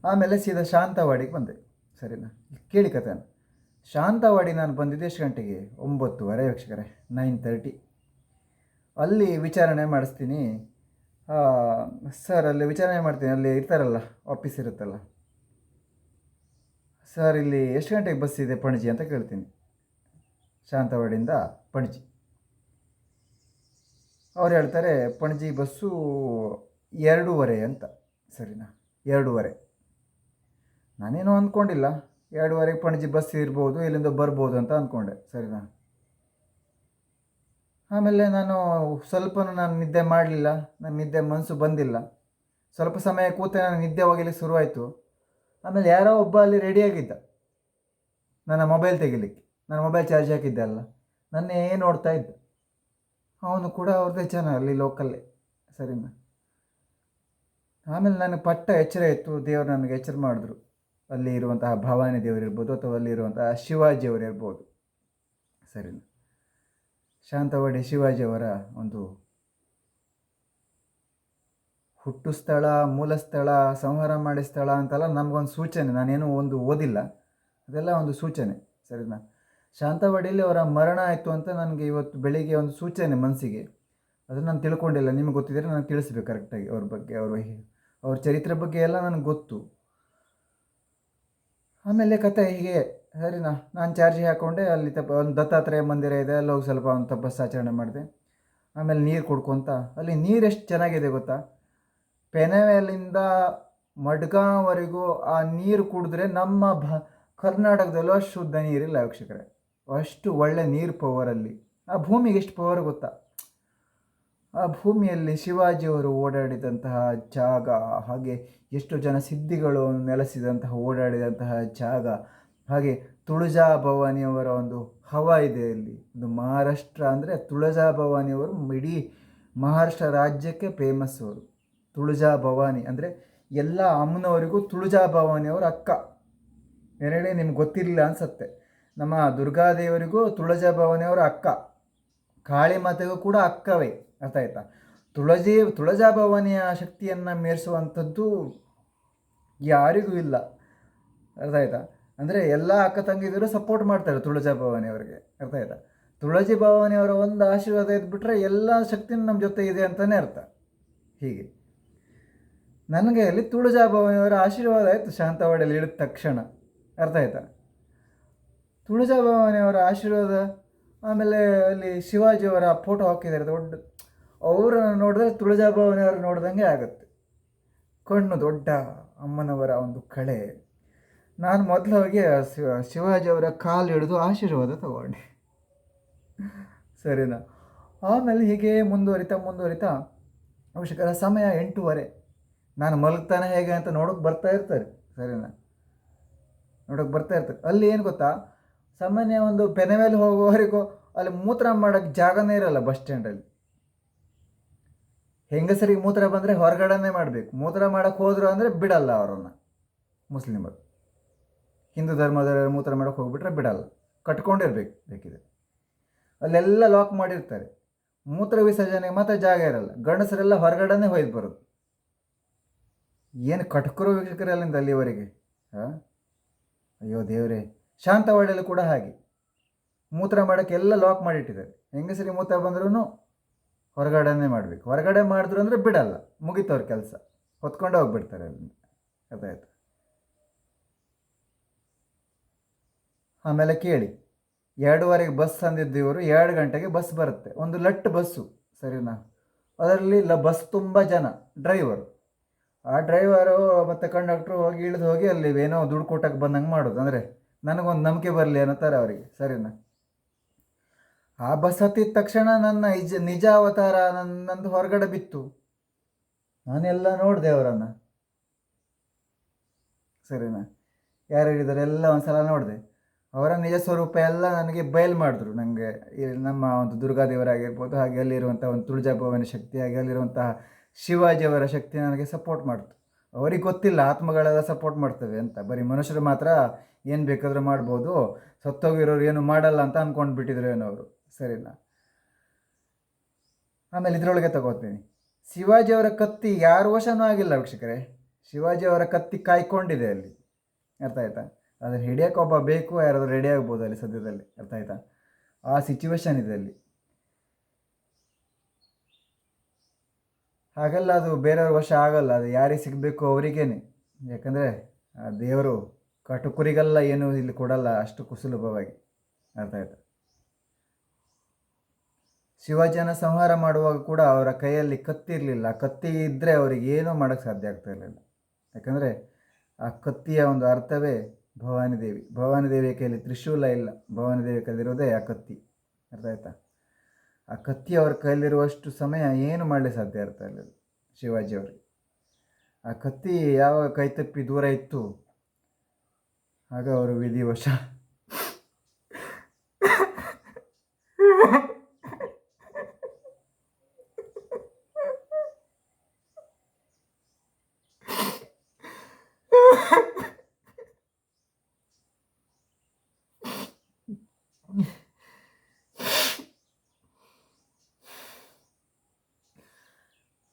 ಆಮೇಲೆ ಸೀದಾ ಶಾಂತವಾಡಿಗೆ ಬಂದೆ. ಸರಿನಾ, ಕೇಳಿ ಕಥೆನ. ಶಾಂತವಾಡಿ ನಾನು ಬಂದಿದ್ದು ಎಷ್ಟು ಗಂಟೆಗೆ? 9:30 ವೀಕ್ಷಕರೇ, 9:30. ಅಲ್ಲಿ ವಿಚಾರಣೆ ಮಾಡಿಸ್ತೀನಿ. ಸರ್ ಅಲ್ಲಿ ವಿಚಾರಣೆ ಮಾಡ್ತೀನಿ, ಅಲ್ಲಿ ಇರ್ತಾರಲ್ಲ, ಆಫೀಸ್ ಇರುತ್ತಲ್ಲ. ಸರ್ ಇಲ್ಲಿ ಎಷ್ಟು ಗಂಟೆಗೆ ಬಸ್ ಇದೆ ಪಣಜಿ ಅಂತ ಕೇಳ್ತೀನಿ, ಶಾಂತವಾಡಿಯಿಂದ ಪಣಜಿ. ಅವ್ರು ಹೇಳ್ತಾರೆ ಪಣಜಿ ಬಸ್ಸು 2:30 ಅಂತ. ಸರಿನಾ, 2:30. ನಾನೇನೋ ಅಂದ್ಕೊಂಡಿಲ್ಲ, 2:30ಗೆ ಪಣಜಿ ಬಸ್ ಇರ್ಬೋದು, ಇಲ್ಲಿಂದ ಬರ್ಬೋದು ಅಂತ ಅಂದ್ಕೊಂಡೆ. ಸರಿನಾ, ಆಮೇಲೆ ನಾನು ನಿದ್ದೆ ಮಾಡಲಿಲ್ಲ, ನನ್ನ ನಿದ್ದೆ ಮನಸ್ಸು ಬಂದಿಲ್ಲ. ಸ್ವಲ್ಪ ಸಮಯ ಕೂತೆ ನಾನು ನಿದ್ದೆ ಹೋಗಲಿಕ್ಕೆ ಶುರುವಾಯಿತು. ಆಮೇಲೆ ಯಾರೋ ಒಬ್ಬ ಅಲ್ಲಿ ರೆಡಿಯಾಗಿದ್ದ ನನ್ನ ಮೊಬೈಲ್ ತೆಗಿಲಿಕ್ಕೆ. ನನ್ನ ಮೊಬೈಲ್ ಚಾರ್ಜ್ ಹಾಕಿದ್ದೆ ಅಲ್ಲ, ನನ್ನೇ ನೋಡ್ತಾ ಇದ್ದ. ಅವನು ಕೂಡ ಅವ್ರದ್ದೇ ಜನ ಅಲ್ಲಿ ಲೋಕಲ್ಲೇ. ಸರಿನಾ, ಆಮೇಲೆ ನನಗೆ ಪಟ್ಟ ಎಚ್ಚರ ಇತ್ತು, ದೇವರು ನನಗೆ ಎಚ್ಚರ ಮಾಡಿದ್ರು. ಅಲ್ಲಿ ಇರುವಂತಹ ಭವಾನಿ ದೇವರು ಇರ್ಬೋದು, ಅಥವಾ ಅಲ್ಲಿ ಇರುವಂತಹ ಶಿವಾಜಿಯವರು ಇರ್ಬೋದು. ಸರಿನಾ, ಶಾಂತವಾಡಿ ಶಿವಾಜಿಯವರ ಒಂದು ಹುಟ್ಟು ಸ್ಥಳ, ಮೂಲ ಸ್ಥಳ, ಸಂಹಾರ ಮಾಡಿ ಸ್ಥಳ ಅಂತೆಲ್ಲ ನಮಗೊಂದು ಸೂಚನೆ. ನಾನೇನು ಒಂದು ಓದಿಲ್ಲ, ಅದೆಲ್ಲ ಒಂದು ಸೂಚನೆ. ಸರಿನಾ, ಶಾಂತವಾಡಿಯಲ್ಲಿ ಅವರ ಮರಣ ಆಯಿತು ಅಂತ ನನಗೆ ಇವತ್ತು ಬೆಳಿಗ್ಗೆ ಒಂದು ಸೂಚನೆ ಮನಸ್ಸಿಗೆ. ಅದನ್ನು ನಾನು ತಿಳ್ಕೊಂಡಿಲ್ಲ. ನಿಮಗೆ ಗೊತ್ತಿದ್ದರೆ ನಾನು ತಿಳಿಸ್ಬೇಕು ಕರೆಕ್ಟಾಗಿ ಅವ್ರ ಬಗ್ಗೆ, ಅವ್ರ ಚರಿತ್ರೆ ಬಗ್ಗೆ ಎಲ್ಲ ನನಗೆ ಗೊತ್ತು. ಆಮೇಲೆ ಕತೆ ಹೀಗೆ. ಸರಿನಾ, ನಾನು ಚಾರ್ಜಿಗೆ ಹಾಕ್ಕೊಂಡೆ. ಅಲ್ಲಿ ಒಂದು ದತ್ತಾತ್ರೇಯ ಮಂದಿರ ಇದೆ, ಅಲ್ಲಿ ಹೋಗಿ ಸ್ವಲ್ಪ ಒಂದು ತಪಸ್ಸಾಚರಣೆ ಮಾಡಿದೆ. ಆಮೇಲೆ ನೀರು ಕುಡ್ಕೊತ, ಅಲ್ಲಿ ನೀರು ಎಷ್ಟು ಚೆನ್ನಾಗಿದೆ ಗೊತ್ತಾ? ಪೆನವೆಲ್ಲಿಂದ ಮಡ್ಗಾಂವರೆಗೂ ಆ ನೀರು ಕುಡಿದ್ರೆ ನಮ್ಮ ಕರ್ನಾಟಕದಲ್ಲೂ ಅಷ್ಟು ಶುದ್ಧ ನೀರಿಲ್ಲ ವೀಕ್ಷಕರೇ. ಅಷ್ಟು ಒಳ್ಳೆ ನೀರು ಪವರಲ್ಲಿ. ಆ ಭೂಮಿಗೆ ಎಷ್ಟು ಪವರ್ ಗೊತ್ತಾ? ಆ ಭೂಮಿಯಲ್ಲಿ ಶಿವಾಜಿಯವರು ಓಡಾಡಿದಂತಹ ಜಾಗ, ಹಾಗೆ ಎಷ್ಟು ಜನ ಸಿದ್ಧಿಗಳು ನೆಲೆಸಿದಂತಹ ಓಡಾಡಿದಂತಹ ಜಾಗ, ಹಾಗೆ ತುಳಜಾ ಭವಾನಿಯವರ ಒಂದು ಹವಾ ಇದೆ ಅಲ್ಲಿ. ಒಂದು ಮಹಾರಾಷ್ಟ್ರ ಅಂದರೆ ತುಳಜಾ ಭವಾನಿಯವರು ಇಡೀ ಮಹಾರಾಷ್ಟ್ರ ರಾಜ್ಯಕ್ಕೆ ಫೇಮಸ್ ಅವರು. ತುಳಜಾ ಭವಾನಿ ಅಂದರೆ ಎಲ್ಲ ಅಮ್ಮನವರಿಗೂ ತುಳಜಾ ಭವಾನಿಯವರು ಅಕ್ಕ. ಎರಡೇ ನಿಮ್ಗೆ ಗೊತ್ತಿರಲಿಲ್ಲ ಅನಿಸುತ್ತೆ. ನಮ್ಮ ದುರ್ಗಾದೇವರಿಗೂ ತುಳಜಾ ಭವಾನಿಯವರ ಅಕ್ಕ, ಕಾಳಿ ಮಾತೆಗೂ ಕೂಡ ಅಕ್ಕವೇ. ಅರ್ಥ ಆಯ್ತಾ? ತುಳಜಾ ಭವಾನಿಯ ಶಕ್ತಿಯನ್ನು ಮೀರಿಸುವಂಥದ್ದು ಯಾರಿಗೂ ಇಲ್ಲ. ಅರ್ಥ ಆಯ್ತಾ? ಅಂದರೆ ಎಲ್ಲ ಅಕ್ಕ ತಂಗಿದರು ಸಪೋರ್ಟ್ ಮಾಡ್ತಾರೆ ತುಳಜಾ ಭವಾನಿಯವರಿಗೆ. ಅರ್ಥ ಆಯ್ತಾ? ತುಳಜಿ ಭವಾನಿಯವರ ಒಂದು ಆಶೀರ್ವಾದ ಇದ್ಬಿಟ್ರೆ ಎಲ್ಲ ಶಕ್ತಿನೂ ನಮ್ಮ ಜೊತೆ ಇದೆ ಅಂತಲೇ ಅರ್ಥ. ಹೀಗೆ ನನಗೆ ಅಲ್ಲಿ ತುಳಜಾ ಭವಾನಿಯವರ ಆಶೀರ್ವಾದ ಆಯಿತು ಶಾಂತವಾಡಿಯಲ್ಲಿ ಇಳಿದ ತಕ್ಷಣ. ಅರ್ಥ ಆಯ್ತಾ? ತುಳಜಾ ಭವಾನಿಯವರ ಆಶೀರ್ವಾದ. ಆಮೇಲೆ ಅಲ್ಲಿ ಶಿವಾಜಿಯವರ ಫೋಟೋ ಹಾಕಿದ್ದಾರೆ ದೊಡ್ಡ. ಅವರನ್ನು ನೋಡಿದ್ರೆ ತುಳಜಾ ಭವಾನಿಯವರು ನೋಡ್ದಂಗೆ ಆಗುತ್ತೆ. ಕಣ್ಣು ದೊಡ್ಡ, ಅಮ್ಮನವರ ಒಂದು ಕಳೆ. ನಾನು ಮೊದಲು ಹೋಗಿ ಶಿವಾಜಿಯವರ ಕಾಲು ಹಿಡಿದು ಆಶೀರ್ವಾದ ತಗೊಂಡೆ. ಸರಿನಾ, ಆಮೇಲೆ ಹೀಗೆ ಮುಂದುವರಿತಾ ಅವಶ್ಯಕರ ಸಮಯ 8:30. ನಾನು ಮಲಗ್ತಾನೆ ಹೇಗೆ ಅಂತ ನೋಡೋಕೆ ಬರ್ತಾ ಇರ್ತಾರೆ. ಸರಿನಾ, ನೋಡೋಕೆ ಬರ್ತಾ ಇರ್ತಾರೆ. ಅಲ್ಲಿ ಏನು ಗೊತ್ತಾ, ಸಾಮಾನ್ಯ ಒಂದು ಪೆನವೆಲ್ ಹೋಗುವವರೆಗೂ ಅಲ್ಲಿ ಮೂತ್ರ ಮಾಡೋಕ್ಕೆ ಜಾಗನೇ ಇರಲ್ಲ ಬಸ್ ಸ್ಟ್ಯಾಂಡಲ್ಲಿ. ಹೆಂಗಸರಿಗೆ ಮೂತ್ರ ಬಂದರೆ ಹೊರಗಡೆನೇ ಮಾಡಬೇಕು. ಮೂತ್ರ ಮಾಡೋಕ್ಕೆ ಹೋದ್ರು ಅಂದರೆ ಬಿಡಲ್ಲ ಅವರನ್ನು ಮುಸ್ಲಿಮರು. ಹಿಂದೂ ಧರ್ಮದವರು ಮೂತ್ರ ಮಾಡೋಕ್ಕೆ ಹೋಗ್ಬಿಟ್ರೆ ಬಿಡಲ್ಲ, ಕಟ್ಕೊಂಡಿರ್ಬೇಕು ಬೇಕಿದೆ. ಅಲ್ಲೆಲ್ಲ ಲಾಕ್ ಮಾಡಿರ್ತಾರೆ. ಮೂತ್ರ ವಿಸರ್ಜನೆಗೆ ಮಾತ್ರ ಜಾಗ ಇರಲ್ಲ. ಗಂಡಸರೆಲ್ಲ ಹೊರಗಡೆನೇ ಹೋಯ್ದು ಬರೋದು. ಏನು ಕಟ್ಕರು ವೀಕ್ಷಕರೇ ಅಲ್ಲಿಂದ ಅಲ್ಲಿವರೆಗೆ. ಅಯ್ಯೋ ದೇವರೇ. ಶಾಂತವಾಡಿಯಲ್ಲಿ ಕೂಡ ಹಾಗೆ ಮೂತ್ರ ಮಾಡೋಕ್ಕೆ ಎಲ್ಲ ಲಾಕ್ ಮಾಡಿಟ್ಟಿದ್ದಾರೆ. ಹೆಂಗಸರಿಗೆ ಮೂತ್ರ ಬಂದ್ರೂ ಹೊರಗಡೆನೇ ಮಾಡಬೇಕು. ಹೊರಗಡೆ ಮಾಡಿದ್ರು ಅಂದರೆ ಬಿಡಲ್ಲ, ಮುಗಿತವ್ರ ಕೆಲಸ, ಹೊತ್ಕೊಂಡೇ ಹೋಗ್ಬಿಡ್ತಾರೆ ಅಲ್ಲಿಂದ. ಅದಾಯ್ತು. ಆಮೇಲೆ ಕೇಳಿ, 2:30ಗೆ ಬಸ್ ಅಂದಿದ್ದು ಇವರು, 2 ಗಂಟೆಗೆ ಬಸ್ ಬರುತ್ತೆ. ಒಂದು ಲಟ್ ಬಸ್ಸು. ಸರಿನಾ, ಅದರಲ್ಲಿ ಬಸ್ ತುಂಬ ಜನ, ಡ್ರೈವರು. ಆ ಡ್ರೈವರು ಮತ್ತು ಕಂಡಕ್ಟ್ರು ಹೋಗಿ ಇಳಿದು ಹೋಗಿ ಅಲ್ಲಿ ಏನೋ ದುಡ್ಡು ಕೊಟ್ಟಕ್ಕೆ ಬಂದಂಗೆ ಮಾಡೋದು. ಅಂದರೆ ನನಗೊಂದು ನಂಬಿಕೆ ಬರಲಿ ಅನ್ನೋತಾರೆ ಅವರಿಗೆ. ಸರಿನಾ, ಆ ಬಸ್ ಹತ್ತಿದ ತಕ್ಷಣ ನನ್ನ ನಿಜ ಅವತಾರ ನನ್ನದು ಹೊರಗಡೆ ಬಿತ್ತು. ನಾನೆಲ್ಲ ನೋಡಿದೆ ಅವರನ್ನು. ಸರಿನಾ, ಯಾರ್ಯಾರಿದ್ದಾರೆ ಎಲ್ಲ ಒಂದು ಸಲ ನೋಡಿದೆ. ಅವರ ನಿಜ ಸ್ವರೂಪ ಎಲ್ಲ ನನಗೆ ಬಯಲು ಮಾಡಿದ್ರು. ನನಗೆ ನಮ್ಮ ಒಂದು ದುರ್ಗಾದೇವರಾಗಿರ್ಬೋದು, ಹಾಗೆ ಅಲ್ಲಿರುವಂಥ ಒಂದು ತುಳಜಾ ಭವಾನಿ ಶಕ್ತಿ, ಹಾಗೆ ಅಲ್ಲಿರುವಂತಹ ಶಿವಾಜಿಯವರ ಶಕ್ತಿ ನನಗೆ ಸಪೋರ್ಟ್ ಮಾಡ್ತು. ಅವ್ರಿಗೆ ಗೊತ್ತಿಲ್ಲ ಆತ್ಮಗಳೆಲ್ಲ ಸಪೋರ್ಟ್ ಮಾಡ್ತವೆ ಅಂತ. ಬರೀ ಮನುಷ್ಯರು ಮಾತ್ರ ಏನು ಬೇಕಾದರೂ ಮಾಡ್ಬೋದು, ಸತ್ತೋಗಿರೋರು ಏನು ಮಾಡಲ್ಲ ಅಂತ ಅಂದ್ಕೊಂಡು ಬಿಟ್ಟಿದ್ರು ಏನವರು. ಸರಿನಾ, ಆಮೇಲೆ ಇದರೊಳಗೆ ತಗೋತೀನಿ, ಶಿವಾಜಿಯವರ ಕತ್ತಿ ಯಾರು ವಶನೂ ಆಗಿಲ್ಲ ವೀಕ್ಷಕರೇ. ಶಿವಾಜಿ ಅವರ ಕತ್ತಿ ಕಾಯ್ಕೊಂಡಿದೆ ಅಲ್ಲಿ, ಅರ್ಥ ಆಯ್ತಾ. ಅದನ್ನು ಹಿಡಿಯೋಕೆ ಒಬ್ಬ ಬೇಕು, ಯಾರಾದರೂ ರೆಡಿ ಆಗ್ಬೋದು ಅಲ್ಲಿ ಸದ್ಯದಲ್ಲಿ, ಅರ್ಥ ಆಯ್ತಾ. ಆ ಸಿಚುವೇಶನ್ ಇದೆ ಅಲ್ಲಿ. ಹಾಗೆಲ್ಲ ಅದು ಬೇರೆಯವ್ರ ವಶ ಆಗಲ್ಲ, ಅದು ಯಾರಿಗೆ ಸಿಗಬೇಕು ಅವರಿಗೇನೆ. ಯಾಕಂದರೆ ಆ ದೇವರು ಕಟುಕರಿಗೆಲ್ಲ ಏನು ಇಲ್ಲಿ ಕೊಡಲ್ಲ ಅಷ್ಟು ಸುಲಭವಾಗಿ, ಅರ್ಥ ಆಯ್ತಾ. ಶಿವಾಜಿಯನ್ನು ಸಂಹಾರ ಮಾಡುವಾಗ ಕೂಡ ಅವರ ಕೈಯಲ್ಲಿ ಕತ್ತಿ ಇರಲಿಲ್ಲ. ಕತ್ತಿ ಇದ್ದರೆ ಅವರಿಗೆ ಏನೂ ಮಾಡೋಕ್ಕೆ ಸಾಧ್ಯ ಆಗ್ತಾ ಇರಲಿಲ್ಲ. ಯಾಕಂದರೆ ಆ ಕತ್ತಿಯ ಒಂದು ಅರ್ಥವೇ ಭವಾನಿ ದೇವಿ. ಭವಾನಿ ದೇವಿಯ ಕೈಯಲ್ಲಿ ತ್ರಿಶೂಲ ಇಲ್ಲ, ಭವಾನಿ ದೇವಿ ಕೈಲಿರೋದೇ ಆ ಕತ್ತಿ, ಅರ್ಥ ಆಯ್ತಾ. ಆ ಕತ್ತಿ ಅವ್ರ ಕೈಲಿರುವಷ್ಟು ಸಮಯ ಏನು ಮಾಡಲಿಕ್ಕೆ ಸಾಧ್ಯ ಇರ್ತಾ ಇರಲಿಲ್ಲ ಶಿವಾಜಿಯವ್ರಿಗೆ. ಆ ಕತ್ತಿ ಯಾವಾಗ ಕೈತಪ್ಪಿ ದೂರ ಇತ್ತು ಆಗ ಅವರು ವಿಧಿವಶ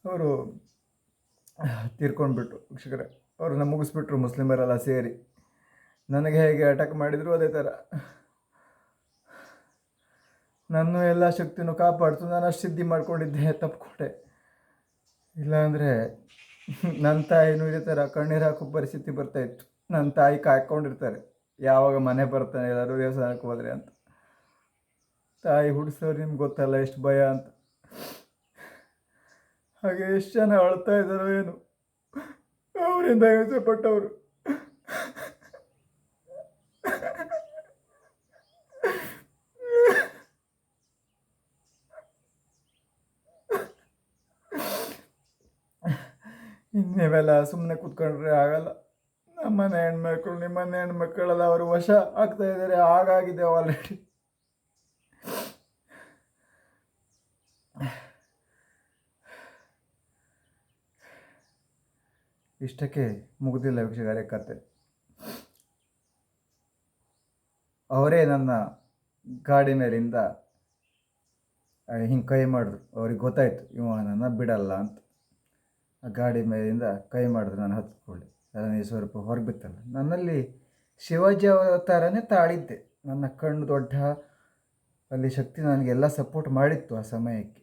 ಅವರು ತೀರ್ಕೊಂಡ್ಬಿಟ್ರು ವೀಕ್ಷಕರೇ. ಅವ್ರನ್ನ ಮುಗಿಸ್ಬಿಟ್ರು ಮುಸ್ಲಿಮರೆಲ್ಲ ಸೇರಿ. ನನಗೆ ಹೇಗೆ ಅಟ್ಯಾಕ್ ಮಾಡಿದರು ಅದೇ ಥರ ನನ್ನ ಎಲ್ಲ ಶಕ್ತಿನೂ ಕಾಪಾಡ್ತು. ನಾನು ಅಷ್ಟು ಸಿದ್ಧಿ ಮಾಡ್ಕೊಂಡಿದ್ದೆ, ತಪ್ಪಿಕೊಂಡೆ. ಇಲ್ಲಾಂದರೆ ನನ್ನ ತಾಯಿನೂ ಇದೇ ಥರ ಕಣ್ಣೀರು ಹಾಕೋ ಪರಿಸ್ಥಿತಿ ಬರ್ತಾಯಿತ್ತು. ನನ್ನ ತಾಯಿ ಕಾಯ್ಕೊಂಡಿರ್ತಾರೆ ಯಾವಾಗ ಮನೆ ಬರ್ತಾನೆ ಎಲ್ಲರೂ ದೇವಸ್ಥಾನಕ್ಕೆ ಹೋದರೆ ಅಂತ. ತಾಯಿ ಹುಡ್ಸೋರು ನಿಮ್ಗೆ ಗೊತ್ತಲ್ಲ ಎಷ್ಟು ಭಯ ಅಂತ. ಹಾಗೆ ಎಷ್ಟು ಜನ ಅಳ್ತಾ ಇದ್ದಾರೋ ಏನು, ಅವರಿಂದ ಹಿಂಸೆಪಟ್ಟವರು. ನೀವೆಲ್ಲ ಸುಮ್ಮನೆ ಕೂತ್ಕೊಂಡ್ರೆ ಆಗಲ್ಲ. ನಮ್ಮನೆ ಹೆಣ್ಮಕ್ಳು ನಿಮ್ಮನೆ ಹೆಣ್ಮಕ್ಕಳೆಲ್ಲ ಅವರು ವಶ ಆಗ್ತಾ ಇದ್ದಾರೆ, ಆಗಾಗಿದೆ ಆಲ್ರೆಡಿ. ಇಷ್ಟಕ್ಕೆ ಮುಗಿದಿಲ್ಲ ವೀಕ್ಷಕರೇ ಕತೆ. ಅವರೇ ನನ್ನ ಗಾಡಿ ಮೇಲಿಂದ ಹಿಂಗೆ ಕೈ ಮಾಡಿದ್ರು. ಅವ್ರಿಗೆ ಗೊತ್ತಾಯಿತು ಇವ ನನ್ನ ಬಿಡಲ್ಲ ಅಂತ. ಆ ಗಾಡಿ ಮೇಲಿಂದ ಕೈ ಮಾಡಿದ್ರು, ನಾನು ಹತ್ಕೊಳ್ಳಿ. ಅದನ್ನು ಸ್ವಲ್ಪ ಹೊರಗೆ ಬಿತ್ತಲ್ಲ. ನನ್ನಲ್ಲಿ ಶಿವಾಜಿ ಅವತಾರನೇ ತಾಳಿದ್ದೆ. ನನ್ನ ಕಣ್ಣು ದೊಡ್ಡ, ಅಲ್ಲಿ ಶಕ್ತಿ ನನಗೆಲ್ಲ ಸಪೋರ್ಟ್ ಮಾಡಿತ್ತು ಆ ಸಮಯಕ್ಕೆ.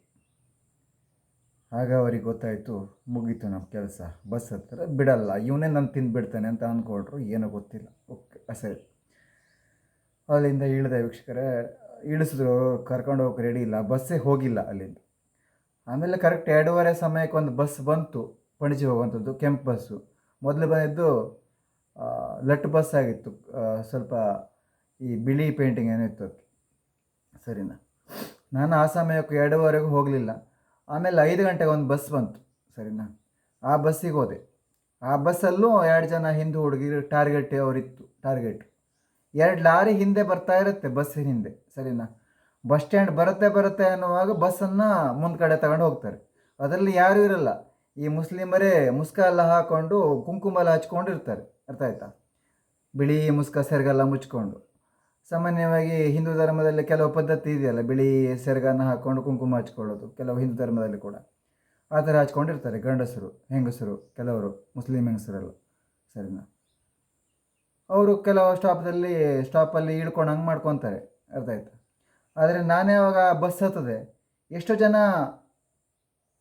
ಆಗ ಅವ್ರಿಗೆ ಗೊತ್ತಾಯಿತು, ಮುಗೀತು ನಮ್ಮ ಕೆಲಸ. ಬಸ್ ಹತ್ತಿರ ಬಿಡಲ್ಲ, ಇವನೇ ನಾನು ತಿಂದುಬಿಡ್ತಾನೆ ಅಂತ ಅಂದ್ಕೊಂಡ್ರು. ಏನೋ ಗೊತ್ತಿಲ್ಲ. ಓಕೆ ಸರಿ, ಅಲ್ಲಿಂದ ಇಳಿದೆ ವೀಕ್ಷಕರೇ. ಇಳಿಸಿದ್ರು, ಕರ್ಕೊಂಡು ಹೋಗೋಕೆ ರೆಡಿ ಇಲ್ಲ, ಬಸ್ಸೇ ಹೋಗಿಲ್ಲ ಅಲ್ಲಿಂದ. ಆಮೇಲೆ ಕರೆಕ್ಟ್ 2:30 ಸಮಯಕ್ಕೆ ಒಂದು ಬಸ್ ಬಂತು, ಪಣಜಿ ಹೋಗುವಂಥದ್ದು, ಕೆಂಪು ಬಸ್ಸು. ಮೊದಲು ಬಂದಿದ್ದು ಲಟ್ ಬಸ್ ಆಗಿತ್ತು, ಸ್ವಲ್ಪ ಈ ಬಿಳಿ ಪೇಂಟಿಂಗ್ ಏನಿತ್ತು ಅದಕ್ಕೆ, ಸರಿನಾ. ನಾನು ಆ ಸಮಯಕ್ಕೆ 2:30 ಹೋಗಲಿಲ್ಲ. ಆಮೇಲೆ 5 ಗಂಟೆಗೆ ಒಂದು ಬಸ್ ಬಂತು, ಸರಿನಾ. ಆ ಬಸ್ಸಿಗೆ ಹೋದೆ. ಆ ಬಸ್ಸಲ್ಲೂ 2 ಜನ ಹಿಂದೂ ಹುಡುಗಿರು ಟಾರ್ಗೆಟ್ ಅವರಿತ್ತು. ಟಾರ್ಗೆಟ್ 2 ಲಾರಿ ಹಿಂದೆ ಬರ್ತಾ ಇರುತ್ತೆ, ಬಸ್ಸಿನ ಹಿಂದೆ, ಸರಿನಾ. ಬಸ್ ಸ್ಟ್ಯಾಂಡ್ ಬರುತ್ತೆ ಅನ್ನುವಾಗ ಬಸ್ಸನ್ನು ಮುಂದೆ ಕಡೆ ತಗೊಂಡು ಹೋಗ್ತಾರೆ. ಅದರಲ್ಲಿ ಯಾರೂ ಇರಲ್ಲ. ಈ ಮುಸ್ಲಿಮರೇ ಮುಸ್ಕ ಎಲ್ಲ ಹಾಕ್ಕೊಂಡು ಕುಂಕುಮ ಎಲ್ಲ ಹಚ್ಕೊಂಡಿರ್ತಾರೆ, ಅರ್ಥ ಆಯ್ತಾ. ಬಿಳಿ ಮುಸ್ಕ ಸೆರಗೆಲ್ಲ ಮುಚ್ಕೊಂಡು. ಸಾಮಾನ್ಯವಾಗಿ ಹಿಂದೂ ಧರ್ಮದಲ್ಲಿ ಕೆಲವು ಪದ್ಧತಿ ಇದೆಯಲ್ಲ, ಬಿಳಿ ಸೆರಗನ್ನು ಹಾಕ್ಕೊಂಡು ಕುಂಕುಮ ಹಚ್ಕೊಳ್ಳೋದು. ಕೆಲವು ಹಿಂದೂ ಧರ್ಮದಲ್ಲಿ ಕೂಡ ಆ ಥರ ಹಚ್ಕೊಂಡಿರ್ತಾರೆ, ಗಂಡಸರು ಹೆಂಗಸರು, ಕೆಲವರು ಮುಸ್ಲಿಂ ಹೆಂಗಸರೆಲ್ಲ, ಸರಿನಾ. ಅವರು ಕೆಲವು ಸ್ಟಾಪಲ್ಲಿ ಇಳ್ಕೊಂಡು ಹಂಗೆ ಮಾಡ್ಕೊತಾರೆ, ಅರ್ಥ ಆಯ್ತಾ. ಆದರೆ ನಾನೇ ಅವಾಗ ಬಸ್ ಹತ್ತದೆ, ಎಷ್ಟೋ ಜನ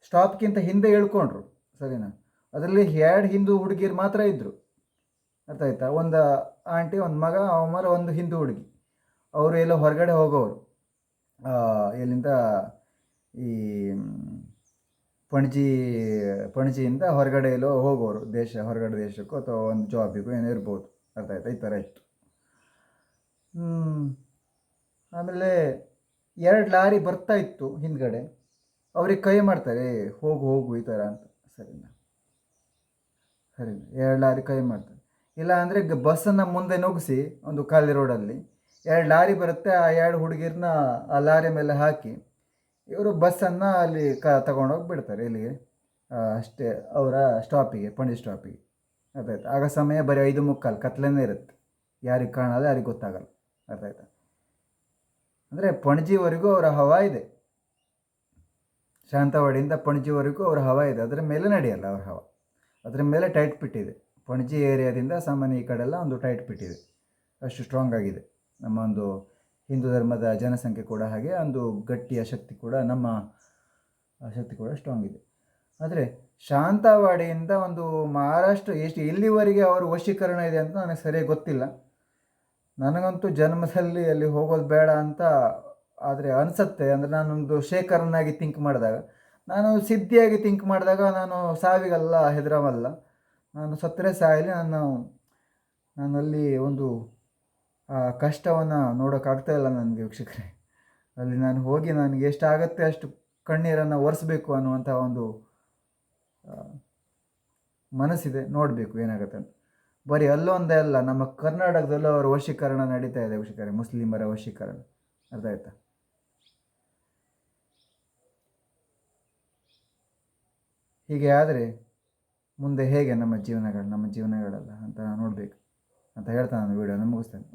ಸ್ಟಾಪ್ಗಿಂತ ಹಿಂದೆ ಇಳ್ಕೊಂಡ್ರು, ಸರಿನಾ. ಅದರಲ್ಲಿ 2 ಹಿಂದೂ ಹುಡುಗಿರು ಮಾತ್ರ ಇದ್ದರು, ಅರ್ಥ ಆಯ್ತಾ. ಒಂದು ಆಂಟಿ, ಒಂದು ಮಗ, ಅವರ ಒಂದು ಹಿಂದೂ ಹುಡುಗಿ. ಅವರು ಎಲ್ಲೋ ಹೊರಗಡೆ ಹೋಗೋರು, ಎಲ್ಲಿಂದ ಈ ಪಣಜಿಯಿಂದ ಹೊರಗಡೆ ಎಲ್ಲೋ ಹೋಗೋರು, ಹೊರಗಡೆ ದೇಶಕ್ಕೋ ಅಥವಾ ಒಂದು ಜಾಬಿಗೂ ಏನೋ ಇರ್ಬೋದು, ಅರ್ಥ ಆಯ್ತಾ. ಈ ಥರ ಇತ್ತು. ಆಮೇಲೆ 2 ಲಾರಿ ಬರ್ತಾ ಇತ್ತು ಹಿಂದ್ಗಡೆ. ಅವ್ರಿಗೆ ಕೈ ಮಾಡ್ತಾರೆ, ಹೋಗು ಈ ಥರ ಅಂತ, ಸರಿನಾ. 2 ಲಾರಿ ಕೈ ಮಾಡ್ತಾರೆ. ಇಲ್ಲ ಅಂದರೆ ಬಸ್ಸನ್ನು ಮುಂದೆ ನುಗ್ಗಿಸಿ ಒಂದು ಖಾಲಿ ರೋಡಲ್ಲಿ 2 ಲಾರಿ ಬರುತ್ತೆ. ಆ 2 ಹುಡುಗಿರನ್ನ ಆ ಲಾರಿ ಮೇಲೆ ಹಾಕಿ ಇವರು ಬಸ್ಸನ್ನು ಅಲ್ಲಿ ತಗೊಂಡೋಗಿ ಬಿಡ್ತಾರೆ, ಇಲ್ಲಿಗೆ ಅಷ್ಟೇ, ಅವರ ಸ್ಟಾಪಿಗೆ, ಪಣಜಿ ಸ್ಟಾಪಿಗೆ, ಅರ್ಥ ಆಯ್ತಾ. ಆಗ ಸಮಯ ಬರೀ 5:45, ಕತ್ಲೇನೇ ಇರುತ್ತೆ, ಯಾರಿಗೆ ಕಾಣಲ್ಲ, ಯಾರಿಗೆ ಗೊತ್ತಾಗಲ್ಲ, ಅರ್ಥ ಆಯ್ತಾ. ಅಂದರೆ ಪಣಜಿವರೆಗೂ ಅವರ ಹವಾ ಇದೆ, ಶಾಂತವಾಡಿಯಿಂದ ಪಣಜಿವರೆಗೂ ಅವರ ಹವಾ ಇದೆ. ಅದರ ಮೇಲೆ ನಡೆಯಲ್ಲ ಅವ್ರ ಹವಾ. ಅದರ ಮೇಲೆ ಟೈಟ್ ಬಿಟ್ಟಿದೆ. ಪಣಜಿ ಏರಿಯಾದಿಂದ ಸಾಮಾನ್ಯ ಈ ಕಡೆ ಎಲ್ಲ ಒಂದು ಟೈಟ್ ಬಿಟ್ಟಿದೆ. ಅಷ್ಟು ಸ್ಟ್ರಾಂಗ್ ಆಗಿದೆ ನಮ್ಮ ಒಂದು ಹಿಂದೂ ಧರ್ಮದ ಜನಸಂಖ್ಯೆ ಕೂಡ. ಹಾಗೆ ಒಂದು ಗಟ್ಟಿಯ ಶಕ್ತಿ ಕೂಡ, ನಮ್ಮ ಶಕ್ತಿ ಕೂಡ ಸ್ಟ್ರಾಂಗ್ ಇದೆ. ಆದರೆ ಶಾಂತವಾಡಿಯಿಂದ ಒಂದು ಮಹಾರಾಷ್ಟ್ರ ಎಷ್ಟು ಎಲ್ಲಿವರೆಗೆ ಅವರ ವಶೀಕರಣ ಇದೆ ಅಂತ ನನಗೆ ಸರಿಯಾಗಿ ಗೊತ್ತಿಲ್ಲ. ನನಗಂತೂ ಜನ್ಮದಲ್ಲಿ ಅಲ್ಲಿ ಹೋಗೋದು ಬೇಡ ಅಂತ ಆದರೆ ಅನಿಸುತ್ತೆ. ಅಂದರೆ ನಾನೊಂದು ಶೇಖರನಾಗಿ ಥಿಂಕ್ ಮಾಡಿದಾಗ, ನಾನು ಸಿದ್ಧಿಯಾಗಿ ಥಿಂಕ್ ಮಾಡಿದಾಗ ನಾನು ಸಾವಿಗಲ್ಲ ಹೆದರವಲ್ಲ. ನಾನು ಸತ್ತರೆ ಸಾಯಲಿ, ನಾನಲ್ಲಿ ಒಂದು ಆ ಕಷ್ಟವನ್ನು ನೋಡೋಕ್ಕಾಗ್ತಾಯಿಲ್ಲ ನನಗೆ ವೀಕ್ಷಕರೇ. ಅಲ್ಲಿ ನಾನು ಹೋಗಿ ನನಗೆ ಎಷ್ಟಾಗತ್ತೆ ಅಷ್ಟು ಕಣ್ಣೀರನ್ನು ಒರೆಸ್ಬೇಕು ಅನ್ನುವಂಥ ಒಂದು ಮನಸ್ಸಿದೆ. ನೋಡಬೇಕು ಏನಾಗುತ್ತೆ ಅಂತ. ಬರೀ ಅಲ್ಲೊಂದೇ ಅಲ್ಲ, ನಮ್ಮ ಕರ್ನಾಟಕದಲ್ಲೂ ಅವರ ವಶೀಕರಣ ನಡೀತಾ ಇದೆ ವೀಕ್ಷಕರೇ, ಮುಸ್ಲಿಮರ ವಶೀಕರಣ. ಅರ್ಥ ಆಯ್ತಾ? ಹೀಗೆ ಆದರೆ ಮುಂದೆ ಹೇಗೆ ನಮ್ಮ ಜೀವನಗಳೆಲ್ಲ ಅಂತ ನೋಡಬೇಕು ಅಂತ ಹೇಳ್ತಾ ನಾನು ವಿಡಿಯೋನ ಮುಗಿಸ್ತೇನೆ.